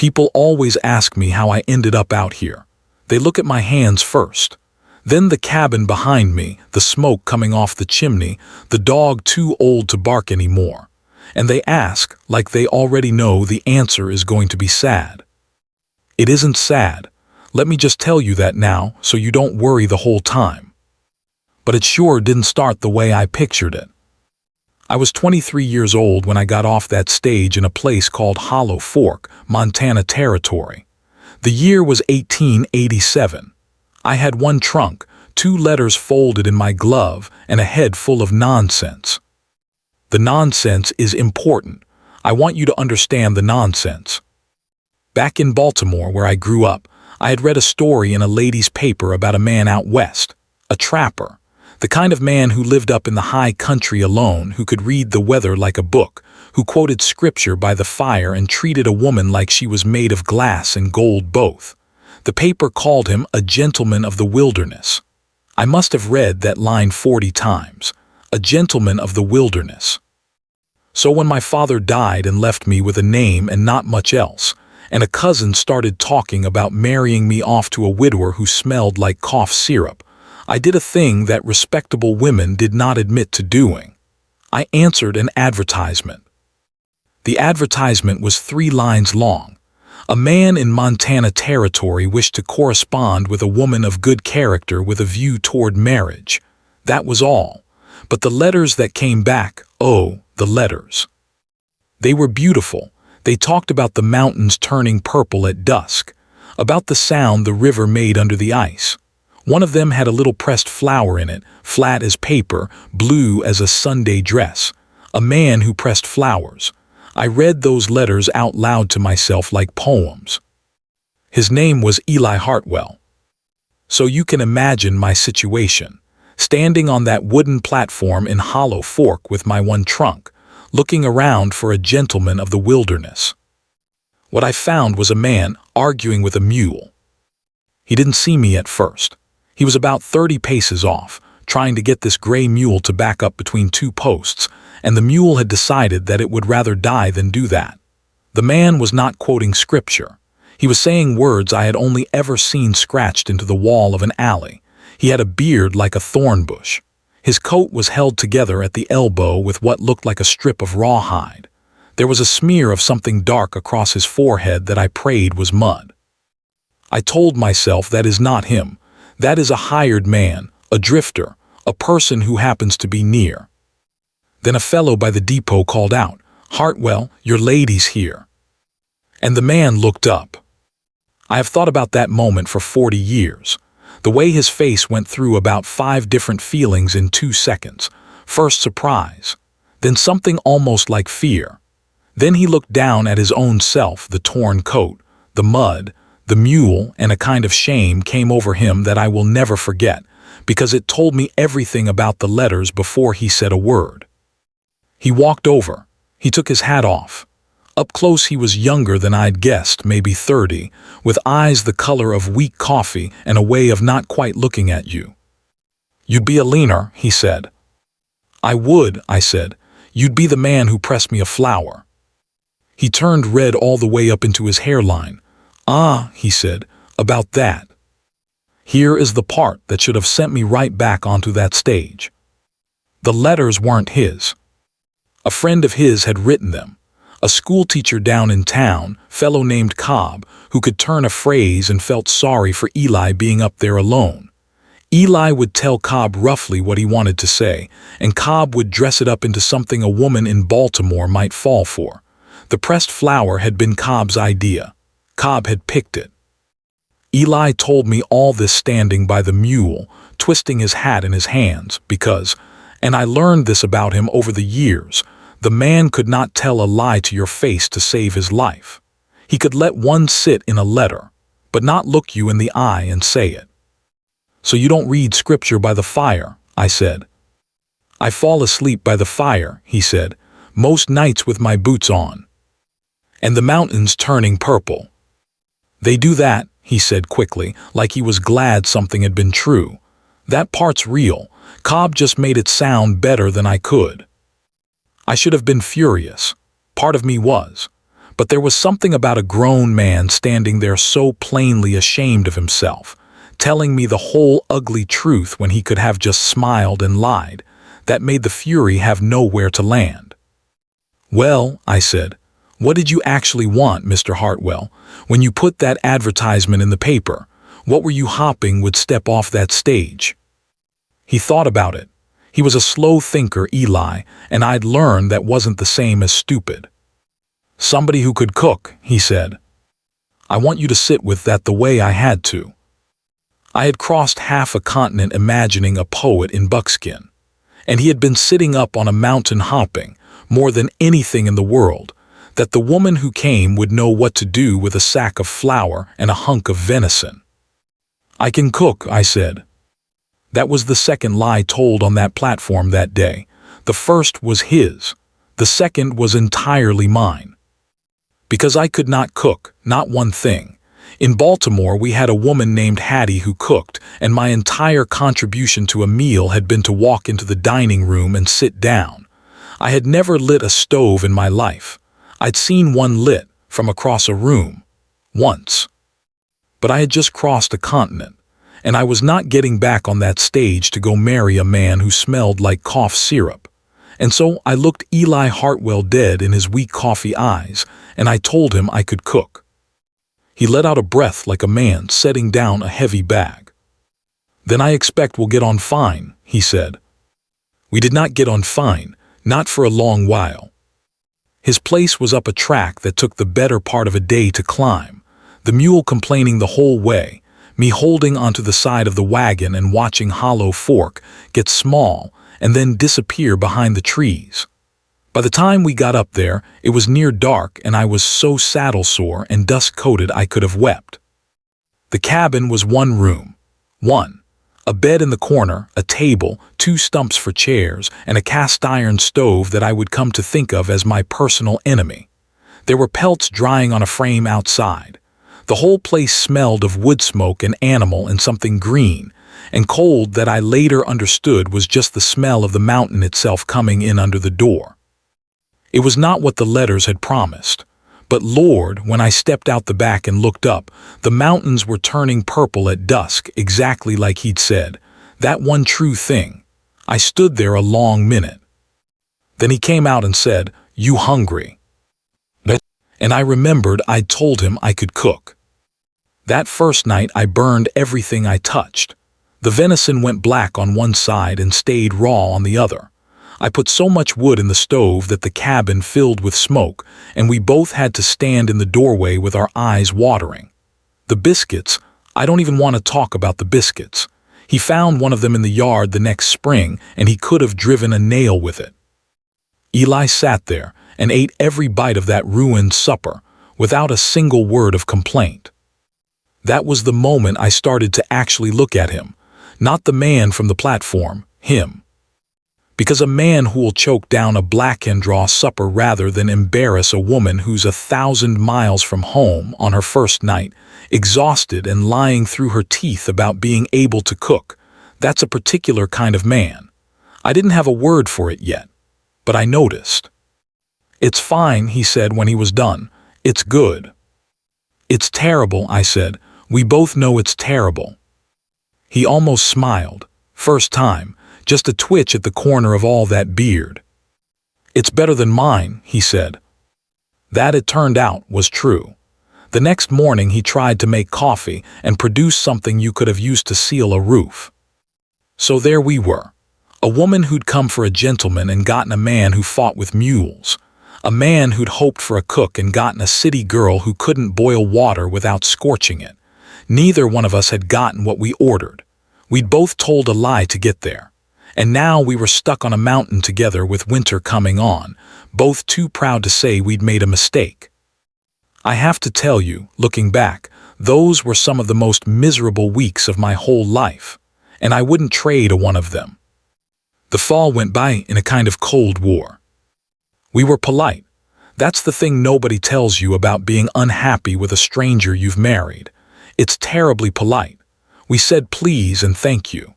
People always ask me how I ended up out here. They look at my hands first. Then the cabin behind me, the smoke coming off the chimney, the dog too old to bark anymore. And they ask, like they already know the answer is going to be sad. It isn't sad. Let me just tell you that now, so you don't worry the whole time. But it sure didn't start the way I pictured it. I was 23 years old when I got off that stage in a place called Hollow Fork, Montana Territory. The year was 1887. I had one trunk, 2 letters folded in my glove, and a head full of nonsense. The nonsense is important. I want you to understand the nonsense. Back in Baltimore, where I grew up, I had read a story in a lady's paper about a man out west, a trapper, the kind of man who lived up in the high country alone, who could read the weather like a book, who quoted scripture by the fire and treated a woman like she was made of glass and gold both. The paper called him a gentleman of the wilderness. I must have read that line 40 times. A gentleman of the wilderness. So when my father died and left me with a name and not much else, and a cousin started talking about marrying me off to a widower who smelled like cough syrup, I did a thing that respectable women did not admit to doing. I answered an advertisement. The advertisement was 3 lines long. A man in Montana Territory wished to correspond with a woman of good character with a view toward marriage. That was all. But the letters that came back, oh, the letters. They were beautiful. They talked about the mountains turning purple at dusk, about the sound the river made under the ice. One of them had a little pressed flower in it, flat as paper, blue as a Sunday dress. A man who pressed flowers. I read those letters out loud to myself like poems. His name was Eli Hartwell. So you can imagine my situation. Standing on that wooden platform in Hollow Fork with my one trunk, looking around for a gentleman of the wilderness. What I found was a man arguing with a mule. He didn't see me at first. He was about 30 paces off, trying to get this gray mule to back up between 2 posts, and the mule had decided that it would rather die than do that. The man was not quoting scripture. He was saying words I had only ever seen scratched into the wall of an alley. He had a beard like a thorn bush. His coat was held together at the elbow with what looked like a strip of rawhide. There was a smear of something dark across his forehead that I prayed was mud. I told myself that is not him. That is a hired man, a drifter, a person who happens to be near. Then a fellow by the depot called out, "Hartwell, your lady's here." And the man looked up. I have thought about that moment for 40 years. The way his face went through about 5 different feelings in 2 seconds. First surprise, then something almost like fear. Then he looked down at his own self, the torn coat, the mud, the mule, and a kind of shame came over him that I will never forget, because it told me everything about the letters before he said a word. He walked over. He took his hat off. Up close he was younger than I'd guessed, maybe 30, with eyes the color of weak coffee and a way of not quite looking at you. "You'd be a leaner," he said. "I would," I said. "You'd be the man who pressed me a flower." He turned red all the way up into his hairline. "Ah," he said, "about that. Here is the part that should have sent me right back onto that stage. The letters weren't his. A friend of his had written them. A schoolteacher down in town, fellow named Cobb, who could turn a phrase and felt sorry for Eli being up there alone. Eli would tell Cobb roughly what he wanted to say, and Cobb would dress it up into something a woman in Baltimore might fall for. The pressed flower had been Cobb's idea. Cobb had picked it. Eli told me all this standing by the mule, twisting his hat in his hands, because, and I learned this about him over the years, the man could not tell a lie to your face to save his life. He could let one sit in a letter, but not look you in the eye and say it. "So you don't read scripture by the fire," I said. "I fall asleep by the fire," he said, "most nights with my boots on. And the mountains turning purple." "They do that," he said quickly, like he was glad something had been true. "That part's real. Cobb just made it sound better than I could." I should have been furious. Part of me was. But there was something about a grown man standing there so plainly ashamed of himself, telling me the whole ugly truth when he could have just smiled and lied, that made the fury have nowhere to land. "Well," I said, "what did you actually want, Mr. Hartwell, when you put that advertisement in the paper? What were you hoping would step off that stage?" He thought about it. He was a slow thinker, Eli, and I'd learned that wasn't the same as stupid. "Somebody who could cook," he said. "I want you to sit with that the way I had to." I had crossed half a continent imagining a poet in buckskin, and he had been sitting up on a mountain hopping, more than anything in the world, that the woman who came would know what to do with a sack of flour and a hunk of venison. "I can cook," I said. That was the second lie told on that platform that day. The first was his. The second was entirely mine. Because I could not cook, not one thing. In Baltimore, we had a woman named Hattie who cooked, and my entire contribution to a meal had been to walk into the dining room and sit down. I had never lit a stove in my life. I'd seen one lit from across a room, once. But I had just crossed a continent, and I was not getting back on that stage to go marry a man who smelled like cough syrup. And so I looked Eli Hartwell dead in his weak coffee eyes, and I told him I could cook. He let out a breath like a man setting down a heavy bag. "Then I expect we'll get on fine," he said. We did not get on fine, not for a long while. His place was up a track that took the better part of a day to climb, the mule complaining the whole way, me holding onto the side of the wagon and watching Hollow Fork get small and then disappear behind the trees. By the time we got up there, it was near dark and I was so saddle-sore and dust-coated I could have wept. The cabin was one room. A bed in the corner, a table, 2 stumps for chairs, and a cast-iron stove that I would come to think of as my personal enemy. There were pelts drying on a frame outside. The whole place smelled of wood smoke and animal and something green, and cold that I later understood was just the smell of the mountain itself coming in under the door. It was not what the letters had promised. But Lord, when I stepped out the back and looked up, the mountains were turning purple at dusk, exactly like he'd said. That one true thing. I stood there a long minute. Then he came out and said, "You hungry?" And I remembered I'd told him I could cook. That first night I burned everything I touched. The venison went black on one side and stayed raw on the other. I put so much wood in the stove that the cabin filled with smoke, and we both had to stand in the doorway with our eyes watering. The biscuits, I don't even want to talk about the biscuits. He found one of them in the yard the next spring, and he could have driven a nail with it. Eli sat there and ate every bite of that ruined supper, without a single word of complaint. That was the moment I started to actually look at him, not the man from the platform, him. Because a man who'll choke down a black-and-draw supper rather than embarrass a woman who's 1,000 miles from home on her first night, exhausted and lying through her teeth about being able to cook, that's a particular kind of man. I didn't have a word for it yet, but I noticed. "It's fine," he said when he was done. "It's good." "It's terrible," I said. "We both know it's terrible." He almost smiled. First time. Just a twitch at the corner of all that beard. "It's better than mine," he said. That, it turned out, was true. The next morning he tried to make coffee and produce something you could have used to seal a roof. So there we were. A woman who'd come for a gentleman and gotten a man who fought with mules. A man who'd hoped for a cook and gotten a city girl who couldn't boil water without scorching it. Neither one of us had gotten what we ordered. We'd both told a lie to get there. And now we were stuck on a mountain together with winter coming on, both too proud to say we'd made a mistake. I have to tell you, looking back, those were some of the most miserable weeks of my whole life, and I wouldn't trade a one of them. The fall went by in a kind of Cold War. We were polite. That's the thing nobody tells you about being unhappy with a stranger you've married. It's terribly polite. We said please and thank you.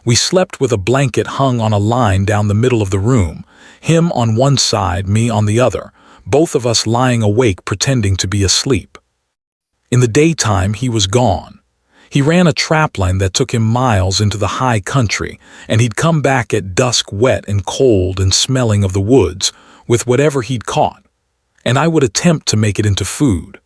We slept with a blanket hung on a line down the middle of the room, him on one side, me on the other, both of us lying awake pretending to be asleep. In the daytime, he was gone. He ran a trapline that took him miles into the high country, and he'd come back at dusk wet and cold and smelling of the woods, with whatever he'd caught, and I would attempt to make it into food.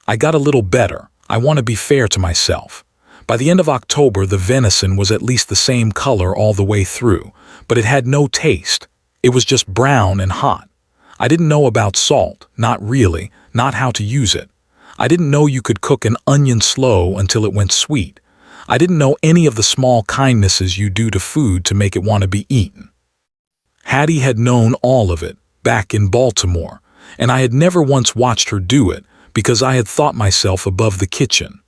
I got a little better. I want to be fair to myself. By the end of October, the venison was at least the same color all the way through, but it had no taste. It was just brown and hot. I didn't know about salt, not really, not how to use it. I didn't know you could cook an onion slow until it went sweet. I didn't know any of the small kindnesses you do to food to make it want to be eaten. Hattie had known all of it, back in Baltimore, and I had never once watched her do it because I had thought myself above the kitchen.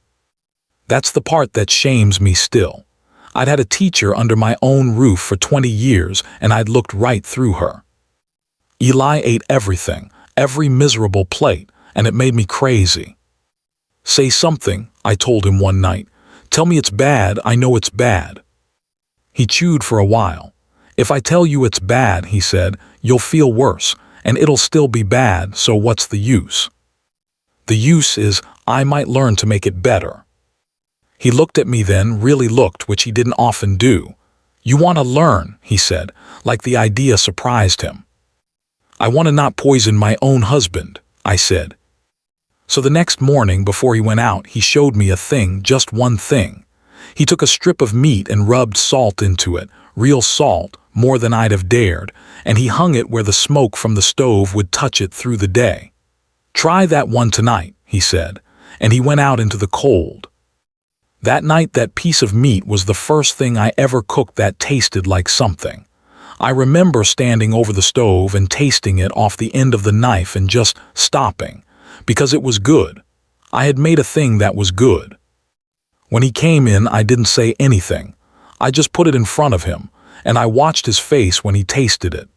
That's the part that shames me still. I'd had a teacher under my own roof for 20 years, and I'd looked right through her. Eli ate everything, every miserable plate, and it made me crazy. "Say something," I told him one night. "Tell me it's bad, I know it's bad." He chewed for a while. "If I tell you it's bad," he said, "you'll feel worse, and it'll still be bad, so what's the use?" "The use is, I might learn to make it better." He looked at me then, really looked, which he didn't often do. "You want to learn," he said, like the idea surprised him. "I want to not poison my own husband," I said. So the next morning before he went out, he showed me a thing, just one thing. He took a strip of meat and rubbed salt into it, real salt, more than I'd have dared, and he hung it where the smoke from the stove would touch it through the day. "Try that one tonight," he said, and he went out into the cold. That night, that piece of meat was the first thing I ever cooked that tasted like something. I remember standing over the stove and tasting it off the end of the knife and just stopping, because it was good. I had made a thing that was good. When he came in, I didn't say anything. I just put it in front of him, and I watched his face when he tasted it.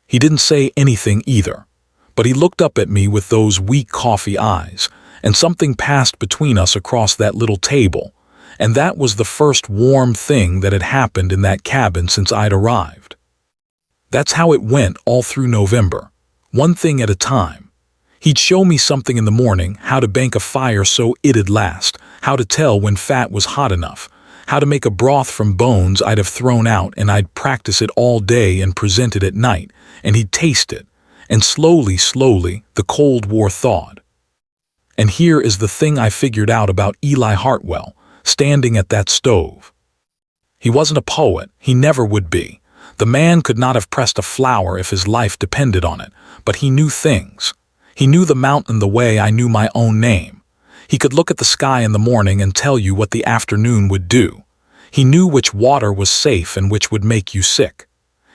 He didn't say anything either, but he looked up at me with those weak coffee eyes, and something passed between us across that little table, and that was the first warm thing that had happened in that cabin since I'd arrived. That's how it went all through November, one thing at a time. He'd show me something in the morning, how to bank a fire so it'd last, how to tell when fat was hot enough, how to make a broth from bones I'd have thrown out, and I'd practice it all day and present it at night, and he'd taste it, and slowly, the Cold War thawed. And here is the thing I figured out about Eli Hartwell, standing at that stove. He wasn't a poet, he never would be. The man could not have pressed a flower if his life depended on it, but he knew things. He knew the mountain the way I knew my own name. He could look at the sky in the morning and tell you what the afternoon would do. He knew which water was safe and which would make you sick.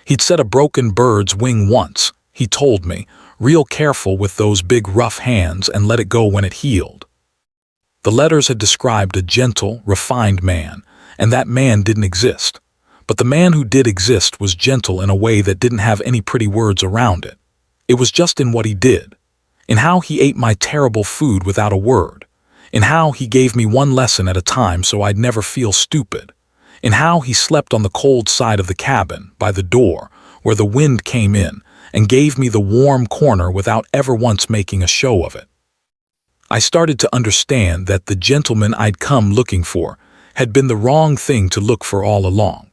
He'd set a broken bird's wing once, he told me, real careful with those big rough hands, and let it go when it healed. The letters had described a gentle, refined man, and that man didn't exist. But the man who did exist was gentle in a way that didn't have any pretty words around it. It was just in what he did. In how he ate my terrible food without a word. In how he gave me one lesson at a time so I'd never feel stupid. In how he slept on the cold side of the cabin, by the door, where the wind came in, and gave me the warm corner without ever once making a show of it. I started to understand that the gentleman I'd come looking for had been the wrong thing to look for all along.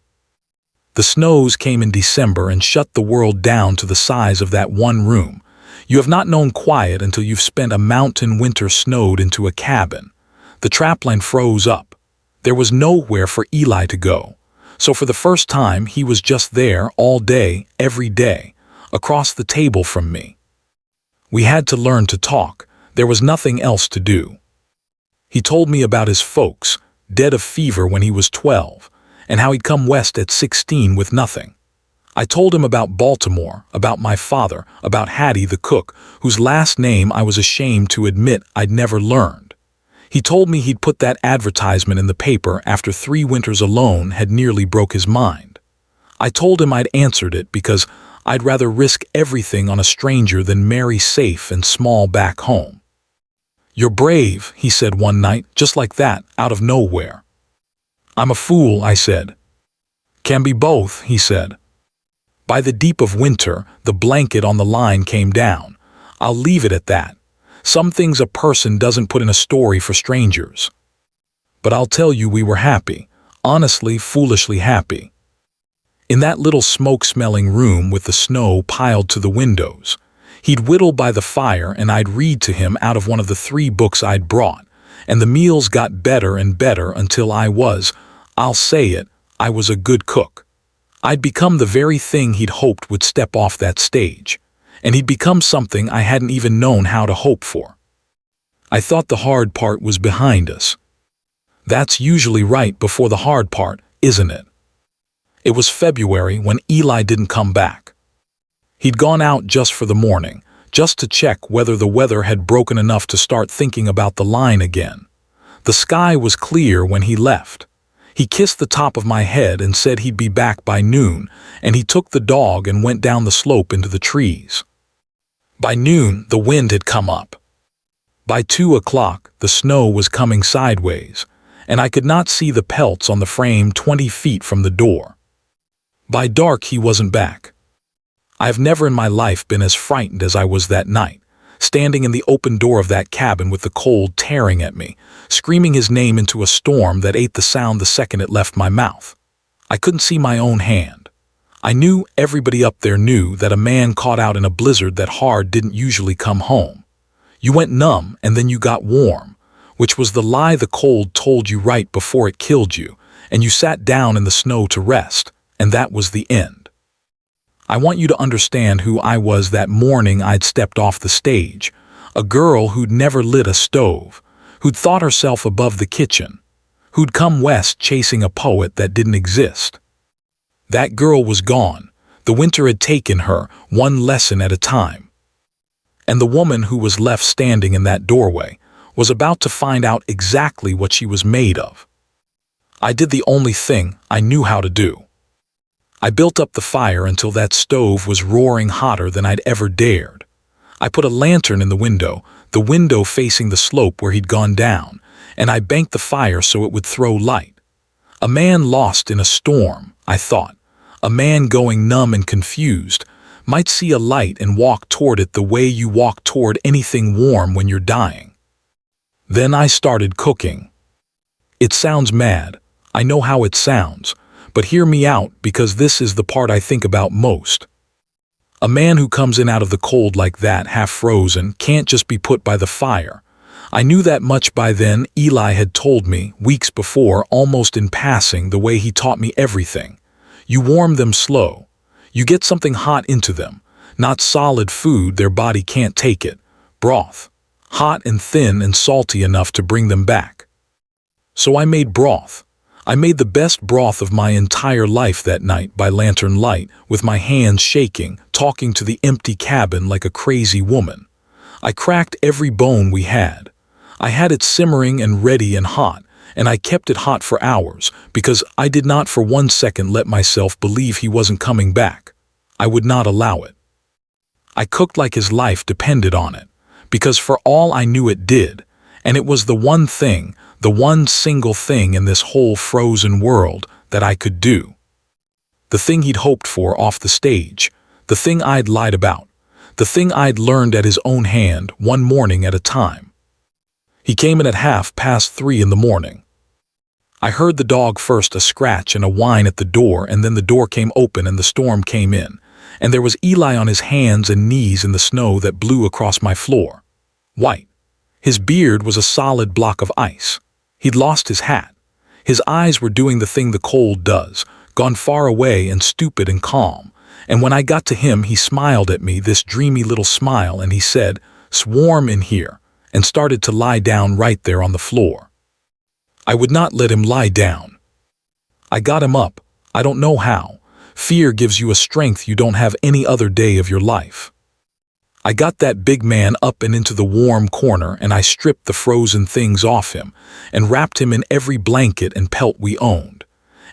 The snows came in December and shut the world down to the size of that one room. You have not known quiet until you've spent a mountain winter snowed into a cabin. The trapline froze up. There was nowhere for Eli to go. So for the first time, he was just there all day, every day, across the table from me. We had to learn to talk. There was nothing else to do. He told me about his folks, dead of fever when he was 12, and how he'd come west at 16 with nothing. I told him about Baltimore, about my father, about Hattie the cook, whose last name I was ashamed to admit I'd never learned. He told me he'd put that advertisement in the paper after 3 winters alone had nearly broke his mind. I told him I'd answered it because I'd rather risk everything on a stranger than marry safe and small back home. "You're brave," he said one night, just like that, out of nowhere. "I'm a fool," I said. "Can be both," he said. By the deep of winter, the blanket on the line came down, I'll leave it at that. Some things a person doesn't put in a story for strangers. But I'll tell you, we were happy. Honestly, foolishly happy. In that little smoke-smelling room with the snow piled to the windows, he'd whittle by the fire and I'd read to him out of one of the 3 books I'd brought, and the meals got better and better until I'll say it, I was a good cook. I'd become the very thing he'd hoped would step off that stage, and he'd become something I hadn't even known how to hope for. I thought the hard part was behind us. That's usually right before the hard part, isn't it? It was February when Eli didn't come back. He'd gone out just for the morning, just to check whether the weather had broken enough to start thinking about the line again. The sky was clear when he left. He kissed the top of my head and said he'd be back by noon, and he took the dog and went down the slope into the trees. By noon, the wind had come up. By 2 o'clock, the snow was coming sideways, and I could not see the pelts on the frame 20 feet from the door. By dark, he wasn't back. I've never in my life been as frightened as I was that night, standing in the open door of that cabin with the cold tearing at me, screaming his name into a storm that ate the sound the second it left my mouth. I couldn't see my own hand. I knew everybody up there knew that a man caught out in a blizzard that hard didn't usually come home. You went numb and then you got warm, which was the lie the cold told you right before it killed you, and you sat down in the snow to rest, and that was the end. I want you to understand who I was that morning I'd stepped off the stage, a girl who'd never lit a stove, who'd thought herself above the kitchen, who'd come west chasing a poet that didn't exist. That girl was gone. The winter had taken her, one lesson at a time. And the woman who was left standing in that doorway was about to find out exactly what she was made of. I did the only thing I knew how to do. I built up the fire until that stove was roaring hotter than I'd ever dared. I put a lantern in the window facing the slope where he'd gone down, and I banked the fire so it would throw light. A man lost in a storm, I thought, a man going numb and confused, might see a light and walk toward it the way you walk toward anything warm when you're dying. Then I started cooking. It sounds mad. I know how it sounds. But hear me out, because this is the part I think about most. A man who comes in out of the cold like that, half frozen, can't just be put by the fire. I knew that much by then. Eli had told me, weeks before, almost in passing, the way he taught me everything. You warm them slow. You get something hot into them. Not solid food, their body can't take it. Broth. Hot and thin and salty enough to bring them back. So I made broth. I made the best broth of my entire life that night by lantern light, with my hands shaking, talking to the empty cabin like a crazy woman. I cracked every bone we had. I had it simmering and ready and hot, and I kept it hot for hours, because I did not for 1 second let myself believe he wasn't coming back. I would not allow it. I cooked like his life depended on it, because for all I knew it did, and it was the one thing, the one single thing in this whole frozen world that I could do. The thing he'd hoped for off the stage, the thing I'd lied about, the thing I'd learned at his own hand, one morning at a time. He came in at 3:30 in the morning. I heard the dog first, a scratch and a whine at the door, and then the door came open and the storm came in, and there was Eli on his hands and knees in the snow that blew across my floor. White. His beard was a solid block of ice. He'd lost his hat. His eyes were doing the thing the cold does, gone far away and stupid and calm. And when I got to him, he smiled at me, this dreamy little smile, and he said, "Swarm in here," and started to lie down right there on the floor. I would not let him lie down. I got him up. I don't know how. Fear gives you a strength you don't have any other day of your life. I got that big man up and into the warm corner, and I stripped the frozen things off him and wrapped him in every blanket and pelt we owned.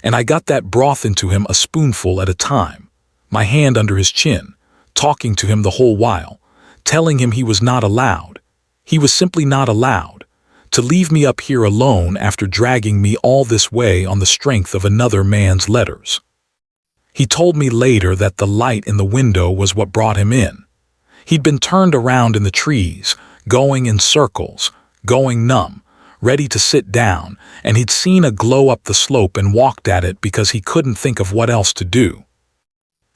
And I got that broth into him a spoonful at a time, my hand under his chin, talking to him the whole while, telling him he was not allowed. He was simply not allowed to leave me up here alone after dragging me all this way on the strength of another man's letters. He told me later that the light in the window was what brought him in. He'd been turned around in the trees, going in circles, going numb, ready to sit down, and he'd seen a glow up the slope and walked at it because he couldn't think of what else to do.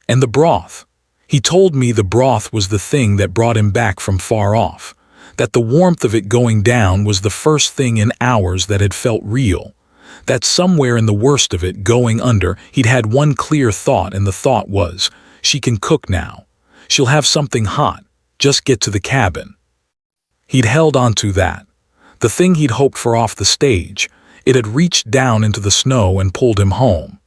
And the broth. He told me the broth was the thing that brought him back from far off, that the warmth of it going down was the first thing in hours that had felt real, that somewhere in the worst of it going under he'd had one clear thought, and the thought was, she can cook now. She'll have something hot, just get to the cabin. He'd held on to that, the thing he'd hoped for off the stage. It had reached down into the snow and pulled him home.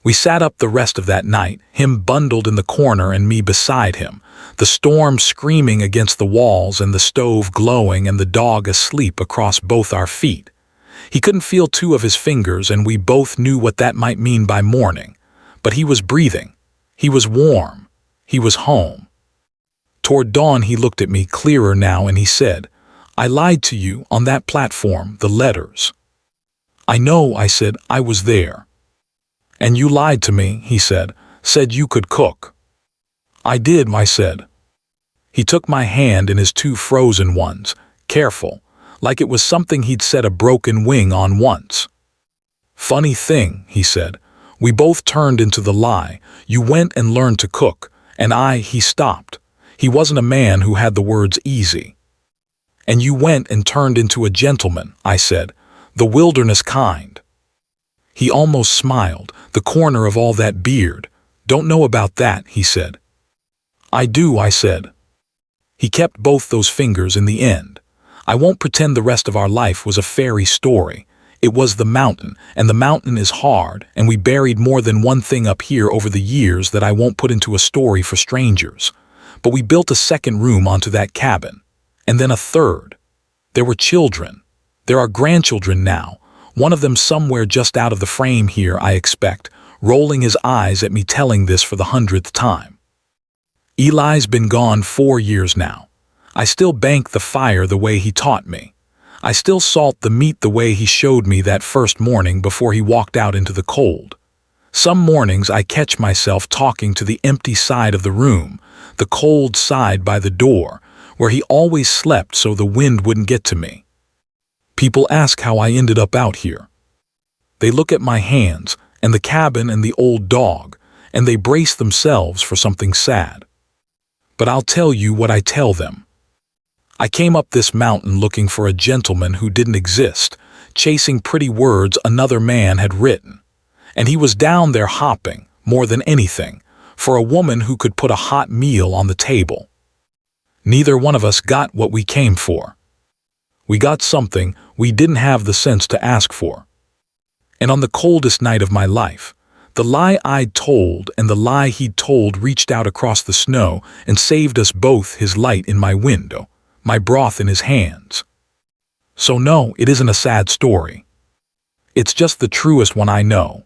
We sat up the rest of that night, him bundled in the corner and me beside him, the storm screaming against the walls and the stove glowing and the dog asleep across both our feet. He couldn't feel two of his fingers, and we both knew what that might mean by morning. But he was breathing. He was warm. He was home. Toward dawn he looked at me clearer now and he said, "I lied to you on that platform, the letters." "I know," I said, "I was there." "And you lied to me," he said you could cook." "I did," I said. He took my hand in his two frozen ones, careful, like it was something he'd set a broken wing on once. "Funny thing," he said, "we both turned into the lie. You went and learned to cook, and he stopped. He wasn't a man who had the words easy." "And you went and turned into a gentleman," I said, "the wilderness kind." He almost smiled, the corner of all that beard. "Don't know about that," he said. "I do," I said. He kept both those fingers in the end. I won't pretend the rest of our life was a fairy story. It was the mountain, and the mountain is hard, and we buried more than one thing up here over the years that I won't put into a story for strangers. But we built a second room onto that cabin, and then a third. There were children. There are grandchildren now, one of them somewhere just out of the frame here, I expect, rolling his eyes at me telling this for the 100th time. Eli's been gone 4 years now. I still bank the fire the way he taught me. I still salt the meat the way he showed me that first morning before he walked out into the cold. Some mornings I catch myself talking to the empty side of the room, the cold side by the door, where he always slept so the wind wouldn't get to me. People ask how I ended up out here. They look at my hands and the cabin and the old dog, and they brace themselves for something sad. But I'll tell you what I tell them. I came up this mountain looking for a gentleman who didn't exist, chasing pretty words another man had written. And he was down there hopping, more than anything, for a woman who could put a hot meal on the table. Neither one of us got what we came for. We got something we didn't have the sense to ask for. And on the coldest night of my life, the lie I'd told and the lie he'd told reached out across the snow and saved us both, his light in my window, my broth in his hands. So no, it isn't a sad story. It's just the truest one I know.